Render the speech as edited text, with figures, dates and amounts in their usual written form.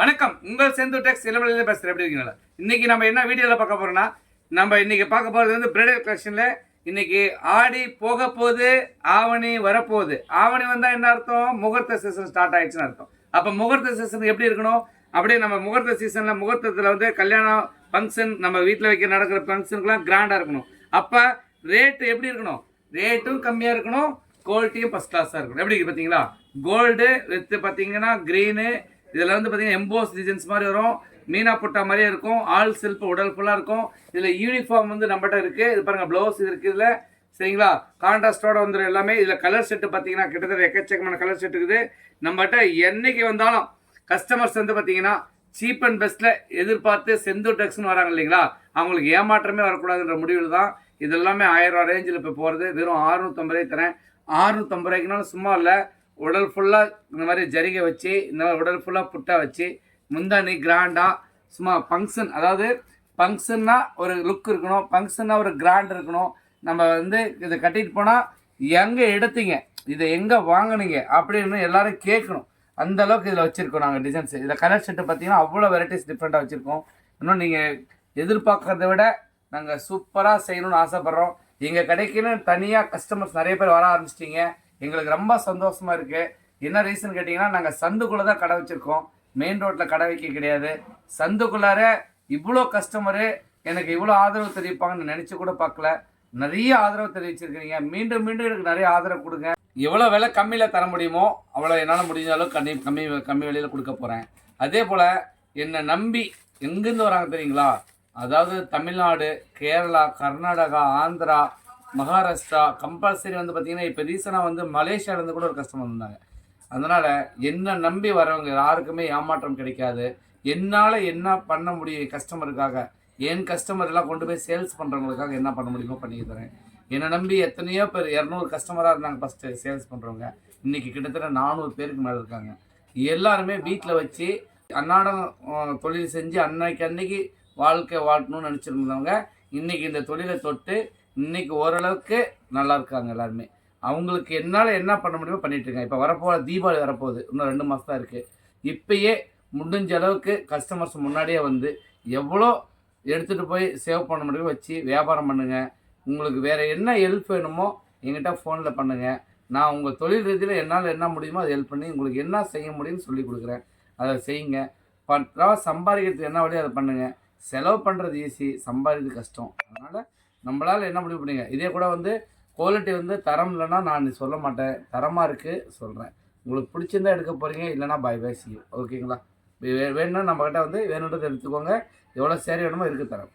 வணக்கம், உங்கள் செந்தூர் டெக்ஸ் இளவலையில் பேசுகிறேன். எப்படி இருக்கீங்களா? இன்றைக்கி நம்ம என்ன வீடியோவில் பார்க்க போகிறோம்னா, நம்ம இன்றைக்கி பார்க்க போகிறது வந்து பிரைடல் கலெக்ஷனில் இன்றைக்கி ஆடி போக போகுது, ஆவணி வரப்போகுது. ஆவணி வந்தால் என்ன அர்த்தம்? முகூர்த்த சீசன் ஸ்டார்ட் ஆகிடுச்சுன்னு அர்த்தம். அப்போ முகூர்த்த சீசன் எப்படி இருக்கணும்? அப்படியே நம்ம முகூர்த்த சீசனில் முகூர்த்தத்தில் வந்து கல்யாணம் ஃபங்க்ஷன், நம்ம வீட்டில் வைக்க நடக்கிற ஃபங்க்ஷனுக்குலாம் கிராண்டாக இருக்கணும். அப்போ ரேட்டு எப்படி இருக்கணும்? ரேட்டும் கம்மியாக இருக்கணும், குவாலிட்டியும் ஃபஸ்ட் கிளாஸாக இருக்கணும். எப்படி பார்த்தீங்களா? கோல்டு வித்து பார்த்தீங்கன்னா க்ரீனு, இதில் வந்து பார்த்தீங்கன்னா எம்போஸ் டிசைன்ஸ் மாதிரி வரும், மீனா புட்டா மாதிரியே இருக்கும், ஆல் செல்ஃப் உடல் ஃபுல்லாக இருக்கும். இதில் யூனிஃபார்ம் வந்து நம்மகிட்ட இருக்குது. இது பாருங்கள், ப்ளவுஸ் இது இருக்குது இதில், சரிங்களா? கான்ட்ராஸ்டோட வந்துடும் எல்லாமே. இதில் கலர் செட்டு பார்த்தீங்கன்னா கிட்டத்தட்ட எக்கச்சக்கமான கலர் செட் இருக்குது நம்மகிட்ட. என்னைக்கு வந்தாலும் கஸ்டமர்ஸ் வந்து பார்த்தீங்கன்னா சீப் அண்ட் பெஸ்ட்டில் எதிர்பார்த்து செந்தூர் டெக்ஸ்னு வராங்க இல்லைங்களா, அவங்களுக்கு ஏமாற்றமே வரக்கூடாதுன்ற முடிவில் தான் இதெல்லாமே 1000 ரூபா ரேஞ்சில் இப்போ போகிறது. வெறும் 650 ரூபாய் தரேன். 650 ரூபாய்க்குனாலும் சும்மா இல்லை, உடல் ஃபுல்லாக இந்த மாதிரி ஜரிகை வச்சு, இந்த மாதிரி உடல் ஃபுல்லாக புட்டா வச்சு, முந்தானி கிராண்டாக சும்மா ஃபங்க்ஷன், அதாவது ஃபங்க்ஷன்னா ஒரு லுக் இருக்கணும், ஃபங்க்ஷன்னா ஒரு கிராண்ட் இருக்கணும். நம்ம வந்து இதை கட்டிட்டு போனால் எங்கே எடுத்தீங்க, இதை எங்கே வாங்கினீங்க அப்படின்னு எல்லோரும் கேட்கணும். அந்த அளவுக்கு இதில் வச்சுருக்கோம் நாங்கள் டிசைன்ஸ். இதில் கலர் செட்டு பார்த்தீங்கன்னா அவ்வளோ வெரைட்டிஸ் டிஃப்ரெண்ட்டாக வச்சுருக்கோம். இன்னும் நீங்கள் எதிர்பார்க்கறத விட நாங்கள் சூப்பராக செய்யணும்னு ஆசைப்பட்றோம். எங்கள் கடைக்குன்னு தனியாக கஸ்டமர்ஸ் நிறைய பேர் வர ஆரம்பிச்சிட்டிங்க. எங்களுக்கு ரொம்ப சந்தோஷமாக இருக்குது. என்ன ரீசன் கேட்டிங்கன்னா, நாங்கள் சந்துக்குள்ளே தான் கடை வச்சுருக்கோம், மெயின் ரோட்டில் கடை வைக்க கிடையாது. சந்துக்குள்ளார இவ்வளோ கஸ்டமரு எனக்கு இவ்வளோ ஆதரவு தெரிவிப்பாங்கன்னு நினச்சி கூட பார்க்கல. நிறைய ஆதரவு தெரிவிச்சிருக்கிறீங்க. மீண்டும் மீண்டும் எனக்கு நிறைய ஆதரவு கொடுங்க. எவ்வளோ விலை கம்மியில் தர முடியுமோ அவ்வளோ என்னால் முடிஞ்சாலும் கம்மி விலையில் கொடுக்க போகிறேன். அதே போல் என்னை நம்பி எங்கேருந்து வராங்க தெரியுங்களா? அதாவது தமிழ்நாடு, கேரளா, கர்நாடகா, ஆந்திரா, மகாராஷ்டிரா, கம்பல்சரி வந்து பார்த்திங்கன்னா இப்போ ரீசனாக வந்து மலேசியாவிலேருந்து கூட ஒரு கஸ்டமர் வந்தாங்க. அதனால் என்னை நம்பி வரவங்க யாருக்குமே ஏமாற்றம் கிடைக்காது. என்னால் என்ன பண்ண முடியும் கஸ்டமருக்காக, என் கஸ்டமர் எல்லாம் கொண்டு போய் சேல்ஸ் பண்ணுறவங்களுக்காக என்ன பண்ண முடியுமோ பண்ணிக்க தரேன். என்னை நம்பி எத்தனையோ பேர் 200 கஸ்டமராக இருந்தாங்க ஃபஸ்ட்டு சேல்ஸ் பண்ணுறவங்க. இன்றைக்கி கிட்டத்தட்ட 400 பேருக்கு மேலே இருக்காங்க. எல்லாருமே வீட்டில் வச்சு அன்னாடம் தொழில் செஞ்சு அன்னைக்கு வாழ்க்கை வாழணும்னு நினச்சிருந்தவங்க இன்றைக்கி இந்த தொழிலை தொட்டு இன்றைக்கி ஓரளவுக்கு நல்லா இருக்காங்க எல்லாருமே. அவங்களுக்கு என்னால் என்ன பண்ண முடியுமோ பண்ணிகிட்ருக்கேன். இப்போ வரப்போகிற தீபாவளி வரப்போகுது, இன்னும் 2 மாதம் தான் இருக்குது. இப்போயே முடிஞ்ச அளவுக்கு கஸ்டமர்ஸ் முன்னாடியே வந்து எவ்வளோ எடுத்துகிட்டு போய் சேவ் பண்ண முடியுமோ வச்சு வியாபாரம் பண்ணுங்கள். உங்களுக்கு வேறு என்ன ஹெல்ப் வேணுமோ எங்கிட்ட ஃபோனில் பண்ணுங்கள். நான் உங்கள் தொழில் ரீதியில் என்னால் என்ன முடியுமோ அதை ஹெல்ப் பண்ணி உங்களுக்கு என்ன செய்ய முடியும்னு சொல்லி கொடுக்குறேன். அதை செய்யுங்க. சம்பாதிக்கிறதுக்கு என்ன வழியோ அதை பண்ணுங்கள். செலவு பண்ணுறது ஈஸி, சம்பாதிக்கிறது கஷ்டம். அதனால் நம்மளால் என்ன முடிவு பண்ணுங்க. இதே கூட வந்து குவாலிட்டி வந்து தரம் இல்லைன்னா நான் சொல்ல மாட்டேன், தரமாக இருக்குது சொல்கிறேன். உங்களுக்கு பிடிச்சிருந்தா எடுக்க போகிறீங்க, இல்லைனா பை பை சி. ஓகேங்களா? வேணும்னா நம்மக்கிட்ட வந்து வேணுன்றதை எடுத்துக்கோங்க. எவ்வளோ சேரி வேணுமோ இருக்குது தரம்.